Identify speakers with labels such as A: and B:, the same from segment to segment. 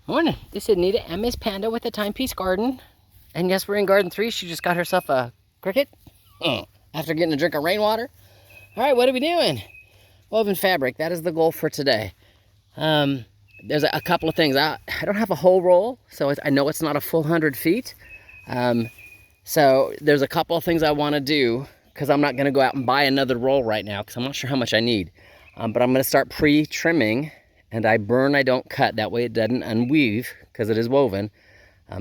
A: Morning. This is Nita and Miss Panda with the Timepiece Garden. And yes, we're in Garden 3. She just got herself a cricket after getting a drink of rainwater. All right, what are we doing? Woven fabric. That is the goal for today. There's a couple of things. I don't have a whole roll, so I know it's not a full 100 feet. So there's a couple of things I want to do because I'm not going to go out and buy another roll right now because I'm not sure how much I need. But I'm going to start pre-trimming. And I burn, I don't cut. That way it doesn't unweave because it is woven.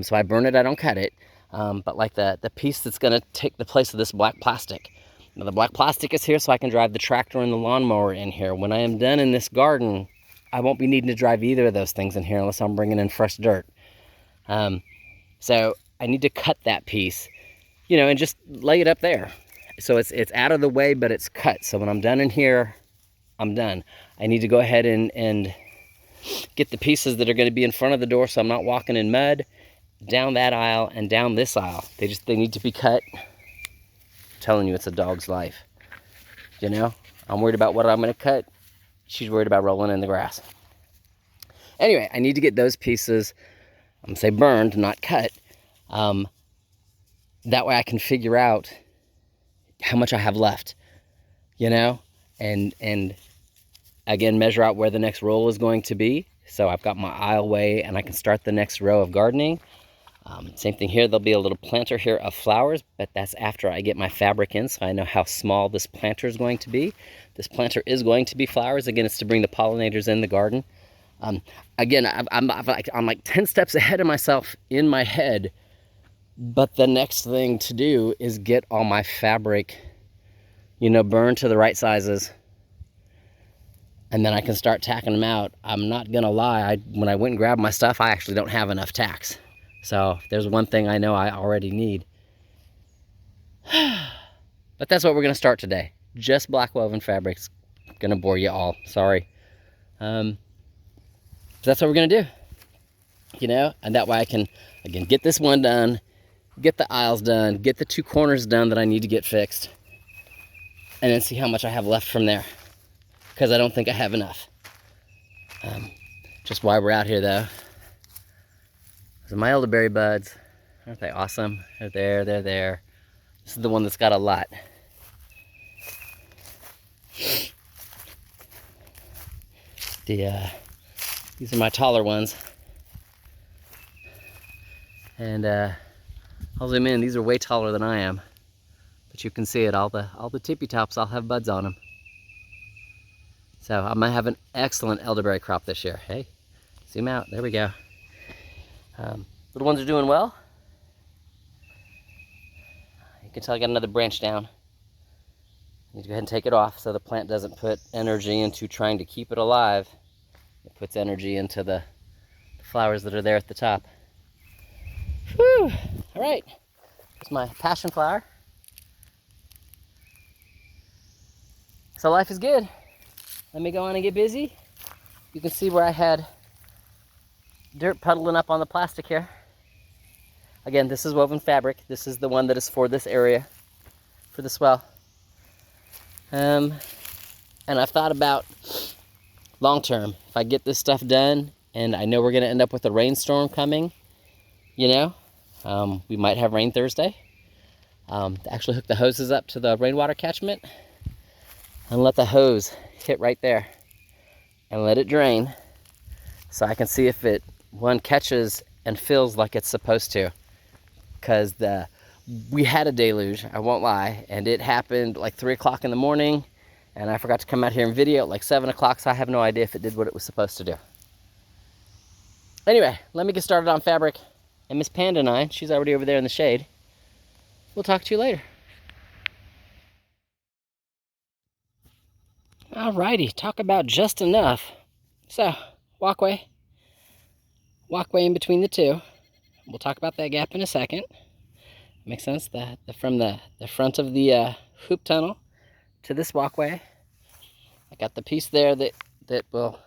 A: So I burn it, I don't cut it. But like the piece that's gonna take the place of this black plastic. Now the black plastic is here so I can drive the tractor and the lawnmower in here. When I am done in this garden, I won't be needing to drive either of those things in here unless I'm bringing in fresh dirt. So I need to cut that piece, you know, and just lay it up there. So it's out of the way, but it's cut. So when I'm done in here, I'm done. I need to go ahead and get the pieces that are going to be in front of the door so I'm not walking in mud, down that aisle and down this aisle. They need to be cut. I'm telling you, it's a dog's life. You know, I'm worried about what I'm going to cut. She's worried about rolling in the grass. Anyway, I need to get those pieces, I'm going to say burned, not cut. That way I can figure out how much I have left, you know, and again, measure out where the next roll is going to be. So I've got my aisleway and I can start the next row of gardening. Same thing here, there'll be a little planter here of flowers, but that's after I get my fabric in so I know how small this planter is going to be. This planter is going to be flowers. Again, it's to bring the pollinators in the garden. Again, I'm like 10 steps ahead of myself in my head, but the next thing to do is get all my fabric, you know, burned to the right sizes. And then I can start tacking them out. I'm not gonna lie, when I went and grabbed my stuff, I actually don't have enough tacks. So there's one thing I know I already need. But that's what we're gonna start today. Just black woven fabrics. Gonna bore you all, sorry. So that's what we're gonna do. You know, and that way I can, again, get this one done, get the aisles done, get the two corners done that I need to get fixed, and then see how much I have left from there. Because I don't think I have enough. Just why we're out here though. So my elderberry buds, aren't they awesome? They're there, they're there. This is the one that's got a lot. These are my taller ones. And I'll zoom in, these are way taller than I am. But you can see it, all the tippy tops all have buds on them. So I might have an excellent elderberry crop this year. Hey, zoom out, there we go. Little ones are doing well. You can tell I got another branch down. I need to go ahead and take it off so the plant doesn't put energy into trying to keep it alive. It puts energy into the flowers that are there at the top. Whew, all right, here's my passion flower. So life is good. Let me go on and get busy. You can see where I had dirt puddling up on the plastic here. Again, this is woven fabric. This is the one that is for this area, for the swell. And I've thought about long term, if I get this stuff done, and I know we're gonna end up with a rainstorm coming, you know, we might have rain Thursday. Actually hook the hoses up to the rainwater catchment and let the hose hit right there and let it drain so I can see if it catches and fills like it's supposed to, because we had a deluge, I won't lie, and it happened like 3 o'clock in the morning and I forgot to come out here and video at like 7 o'clock, so I have no idea if it did what it was supposed to do. Anyway, let me get started on fabric, and Miss Panda and I, she's already over there in the shade, we'll talk to you later. Alrighty, talk about just enough. So, walkway in between the two. We'll talk about that gap in a second. Makes sense, from the front of the hoop tunnel to this walkway. I got the piece there that will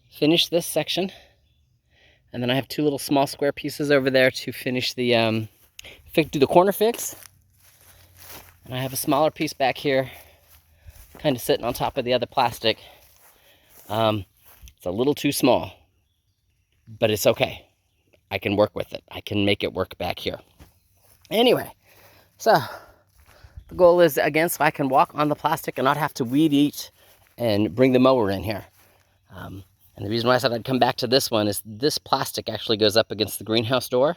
A: finish this section. And then I have two little small square pieces over there to finish the, do the corner fix. And I have a smaller piece back here, kind of sitting on top of the other plastic. It's a little too small, but it's okay. I can work with it. I can make it work back here. Anyway, so the goal is, again, so I can walk on the plastic and not have to weed eat and bring the mower in here. And the reason why I said I'd come back to this one is this plastic actually goes up against the greenhouse door.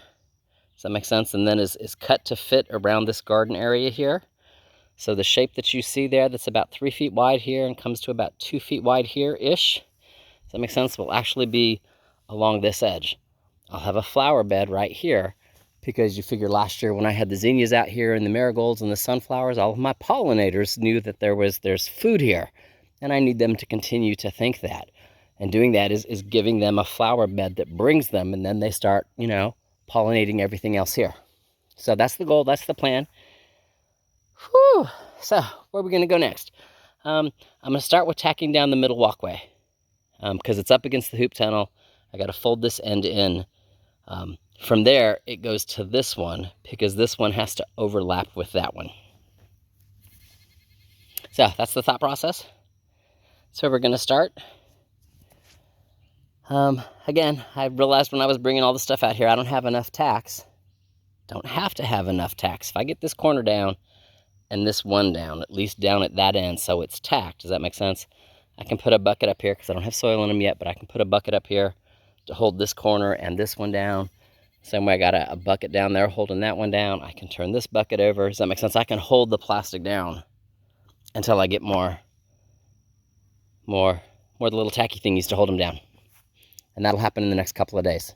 A: Does that make sense? And then is cut to fit around this garden area here. So the shape that you see there, that's about 3 feet wide here and comes to about 2 feet wide here-ish. Does that make sense? Will actually be along this edge. I'll have a flower bed right here, because you figure last year when I had the zinnias out here and the marigolds and the sunflowers, all of my pollinators knew that there's food here. And I need them to continue to think that. And doing that is giving them a flower bed that brings them, and then they start, you know, pollinating everything else here. So that's the goal, that's the plan. Whew. So where are we going to go next? I'm going to start with tacking down the middle walkway, because it's up against the hoop tunnel. I got to fold this end in. From there, it goes to this one, because this one has to overlap with that one. So that's the thought process. So we're going to start. Again, I realized when I was bringing all the stuff out here, I don't have enough tacks. Don't have to have enough tacks. If I get this corner down and this one down, at least down at that end, so it's tacked, does that make sense? I can put a bucket up here, because I don't have soil in them yet, but I can put a bucket up here to hold this corner and this one down. Same way I got a bucket down there holding that one down. I can turn this bucket over. Does that make sense? I can hold the plastic down until I get more the little tacky thingies to hold them down. And that'll happen in the next couple of days.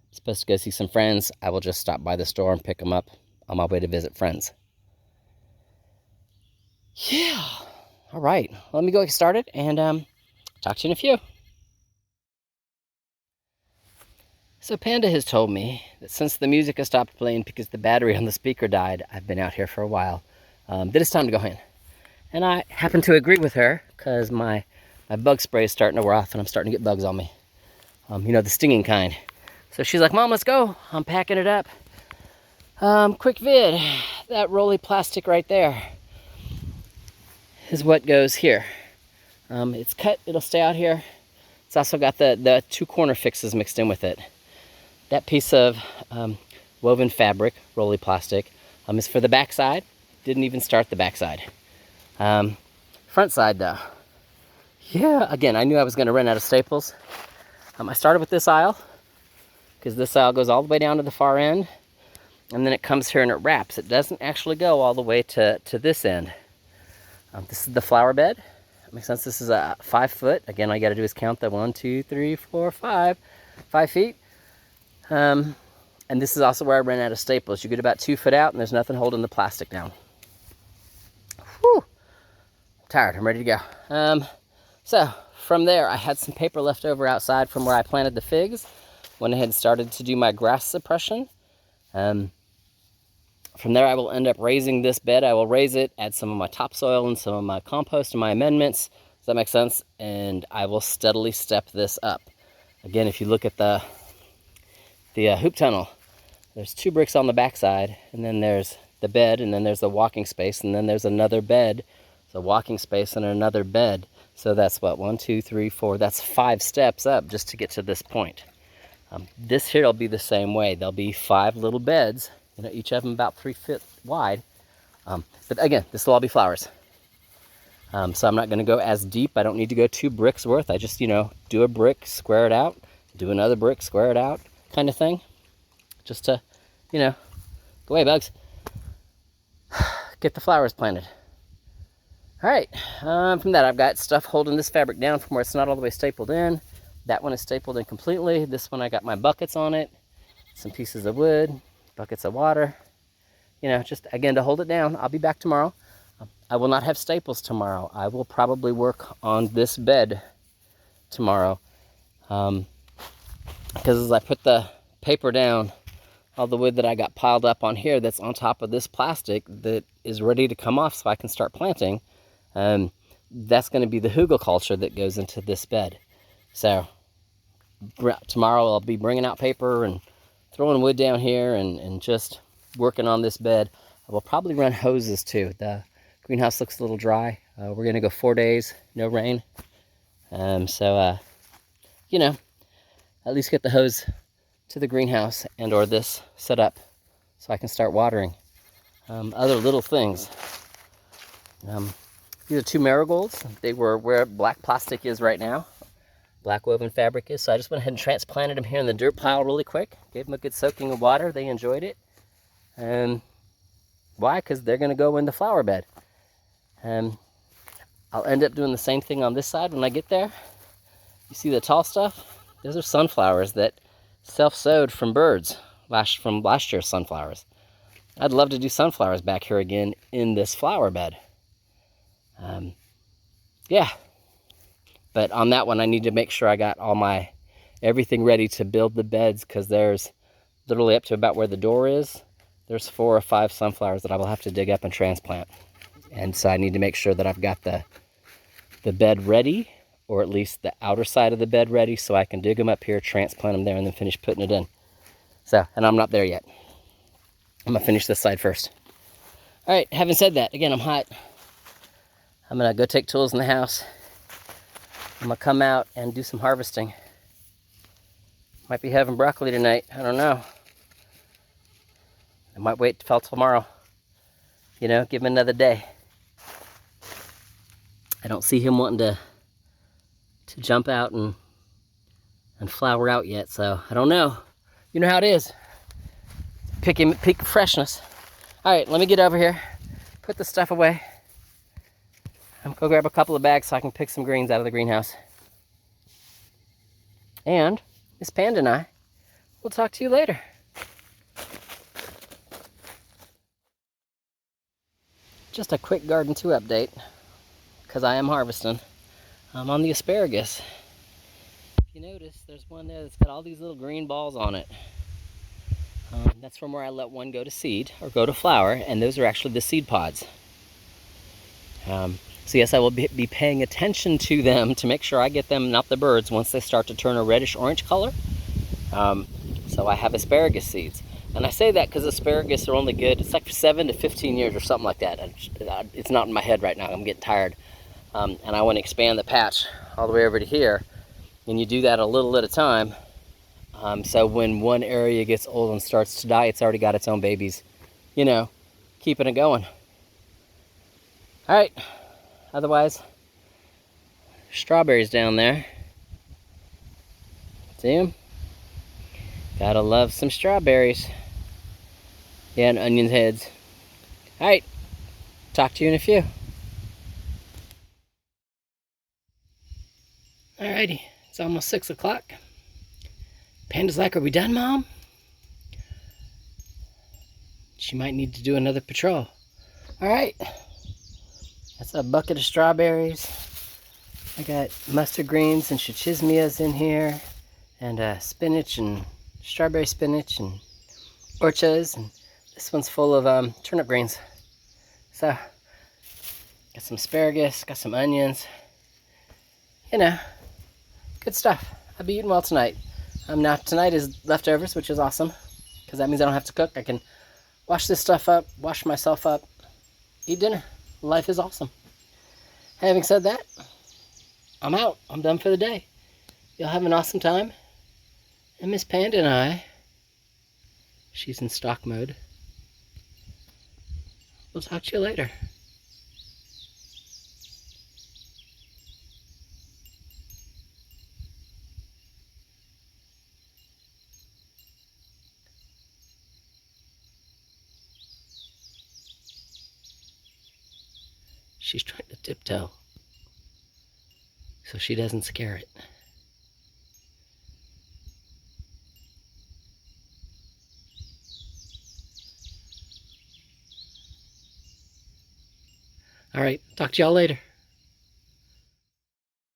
A: I'm supposed to go see some friends. I will just stop by the store and pick them up on my way to visit friends. Yeah. All right. Let me go get started and talk to you in a few. So Panda has told me that since the music has stopped playing because the battery on the speaker died, I've been out here for a while, that it's time to go in. And I happen to agree with her, because my bug spray is starting to wear off and I'm starting to get bugs on me. You know, the stinging kind. So she's like, Mom, let's go. I'm packing it up. Quick vid. That rolly plastic right there is what goes here. It's cut. It'll stay out here. It's also got the 2 corner fixes mixed in with it. That piece of woven fabric, rolly plastic, is for the back side. Didn't even start the back side. Front side, though. Yeah, again, I knew I was going to run out of staples. I started with this aisle, because this aisle goes all the way down to the far end, and then it comes here and it wraps. It doesn't actually go all the way to this end. This is the flower bed. That makes sense. This is a 5 foot. Again, all you got to do is count the 1, 2, 3, 4, 5 feet. And this is also where I ran out of staples. You get about 2 foot out, and there's nothing holding the plastic down. Whew. I'm tired. I'm ready to go. So from there, I had some paper left over outside from where I planted the figs. Went ahead and started to do my grass suppression. From there, I will end up raising this bed. I will raise it, add some of my topsoil and some of my compost and my amendments. Does that make sense? And I will steadily step this up. Again, if you look at the hoop tunnel, there's 2 bricks on the backside, and then there's the bed, and then there's the walking space, and then there's another bed. So walking space and another bed. So that's what, 1, 2, 3, 4, that's 5 steps up just to get to this point. This here will be the same way. There'll be 5 little beds, you know, each of them about 3 feet wide. But again, this will all be flowers. So I'm not going to go as deep. I don't need to go 2 bricks worth. I just, you know, do a brick, square it out, do another brick, square it out, kind of thing. Just to, you know, go away, bugs. Get the flowers planted. All right, from that, I've got stuff holding this fabric down from where it's not all the way stapled in. That one is stapled in completely. This one, I got my buckets on it, some pieces of wood, buckets of water. You know, just, again, to hold it down. I'll be back tomorrow. I will not have staples tomorrow. I will probably work on this bed tomorrow. Because as I put the paper down, all the wood that I got piled up on here that's on top of this plastic that is ready to come off so I can start planting, that's going to be the hugelkultur that goes into this bed. So tomorrow I'll be bringing out paper and throwing wood down here and just working on this bed. I will probably run hoses too. The greenhouse looks a little dry. We're going to go 4 days, no rain. You know, at least get the hose to the greenhouse and or this set up so I can start watering. Other little things. These are 2 marigolds. They were where black plastic is right now. Black woven fabric is. So I just went ahead and transplanted them here in the dirt pile really quick. Gave them a good soaking of water. They enjoyed it. And why? Because they're going to go in the flower bed. I'll end up doing the same thing on this side when I get there. You see the tall stuff? Those are sunflowers that self-sowed from birds from last year's sunflowers. I'd love to do sunflowers back here again in this flower bed. Yeah. But on that one, I need to make sure I got everything ready to build the beds, because there's literally up to about where the door is, there's 4 or 5 sunflowers that I will have to dig up and transplant. And so I need to make sure that I've got the bed ready, or at least the outer side of the bed ready, so I can dig them up here, transplant them there, and then finish putting it in. So, and I'm not there yet. I'm gonna finish this side first. All right, having said that, again, I'm hot. I'm gonna go take tools in the house. I'm gonna come out and do some harvesting. Might be having broccoli tonight, I don't know. I might wait till tomorrow. You know, give him another day. I don't see him wanting to jump out and flower out yet, so I don't know. You know how it is. Peak freshness. All right, let me get over here, put the stuff away. I'm gonna go grab a couple of bags so I can pick some greens out of the greenhouse. And Miss Panda and I will talk to you later. Just a quick Garden 2 update, because I am harvesting. I'm on the asparagus. If you notice, there's one there that's got all these little green balls on it. That's from where I let one go to seed, or go to flower, and those are actually the seed pods. So yes, I will be paying attention to them to make sure I get them, not the birds, once they start to turn a reddish-orange color. So I have asparagus seeds. And I say that because asparagus are only good, it's like for 7 to 15 years or something like that. It's not in my head right now, I'm getting tired. And I want to expand the patch all the way over to here. And you do that a little at a time. So when one area gets old and starts to die, it's already got its own babies, you know, keeping it going. All right, otherwise, strawberries down there. See them? Gotta love some strawberries. Yeah, and onion heads. All right, talk to you in a few. Alrighty, it's almost 6 o'clock. Panda's like, are we done, Mom? She might need to do another patrol. All right, that's a bucket of strawberries. I got mustard greens and chichismias in here, and spinach and strawberry spinach and orchas, and this one's full of turnip greens. So, got some asparagus, got some onions, you know, good stuff. I'll be eating well tonight. Now tonight is leftovers, which is awesome, because that means I don't have to cook. I can wash this stuff up, wash myself up, eat dinner. Life is awesome. Having said that, I'm out. I'm done for the day. Y'all have an awesome time. And Miss Panda and I, she's in stock mode. We'll talk to you later. She's trying to tiptoe so she doesn't scare it. All right, talk to y'all later.